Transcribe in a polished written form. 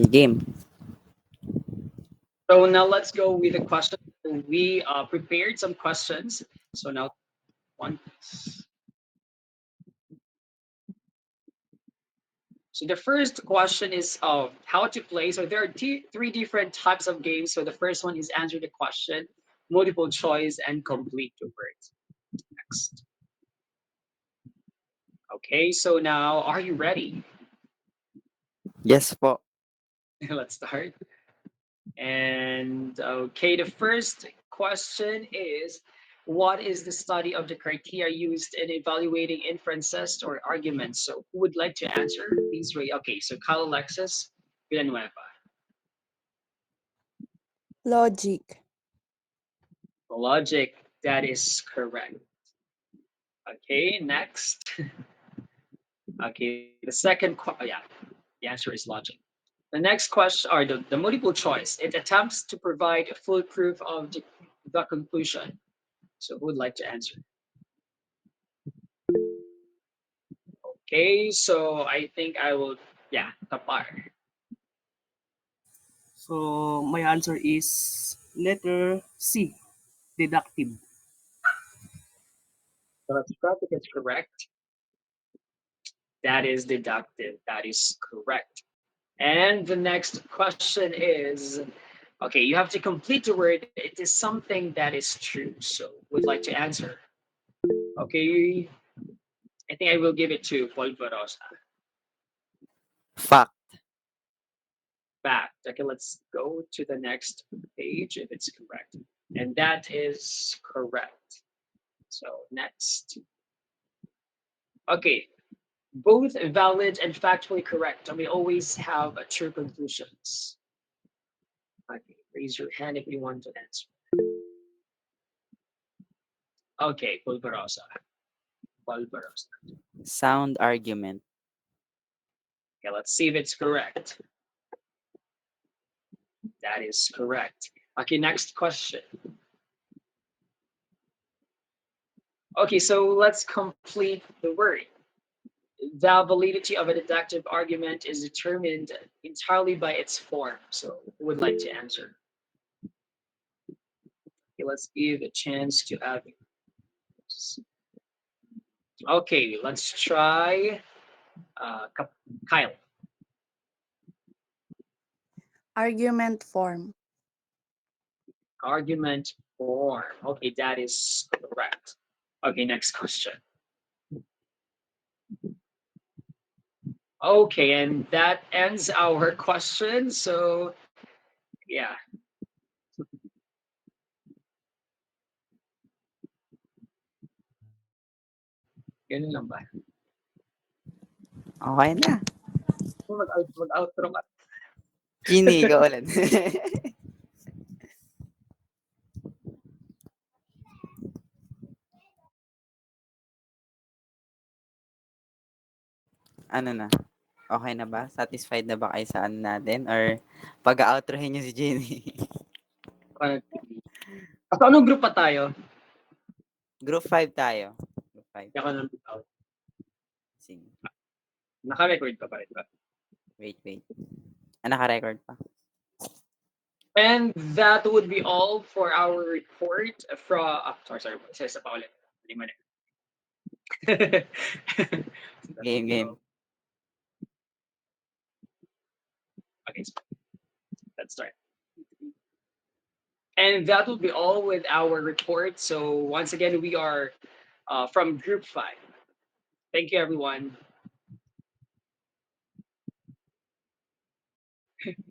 Game. So now let's go with the question. We prepared some questions. So now one. So the first question is how to play. So there are three different types of games. So the first one is answer the question, multiple choice, and complete the words. Next. Okay, so now are you ready? Yes po. Let's start. And okay, the first question is what is the study of the criteria used in evaluating inferences or arguments? So who would like to answer? Please raise. Okay, so Kyle Alexis Villanueva. Logic. Logic, that is correct. Okay, next. Okay, the yeah, the answer is logic. The next question, or the multiple choice, it attempts to provide a full proof of the conclusion. So who would like to answer? Okay, so I think I will, yeah, Kapar. So my answer is letter C, deductive. So that's correct. It's correct. That is deductive. That is correct. And the next question is, okay, you have to complete the word. It is something that is true. So would like to answer. Okay, I think I will give it to Polvorosa. Fact. Fact. Okay, let's go to the next page if it's correct. And that is correct. So next. Okay, both valid and factually correct. And we always have true conclusions. Okay, raise your hand if you want to answer. Okay, Pulverosa. Pulverosa. Sound argument. Okay, let's see if it's correct. That is correct. Okay, next question. Okay, so let's complete the word. The validity of a deductive argument is determined entirely by its form. So, who would like to answer? Okay, let's give a chance to others. Okay, let's try Kyle. Argument form. Argument form. Okay, that is correct. Okay, next question. Okay, and that ends our question. So, yeah. Ganun lang ba? Okay na. Mag-outro ka. Kini, ikaw ulit. Ano na? Okay na ba? Satisfied na ba kayo sa ano natin? Or pag-outrohin niyo si Jenny? So, anong group pa tayo? Group 5 tayo. Group 5. Hindi ako nag-out. Sige. Naka-record ka pa rin ba? Wait. Naka-record pa. And that would be all for our report from... sorry. Isa pa ulit. Lima na. Game. Okay, so let's start. And that will be all with our report. So once again, we are from Group 5. Thank you, everyone.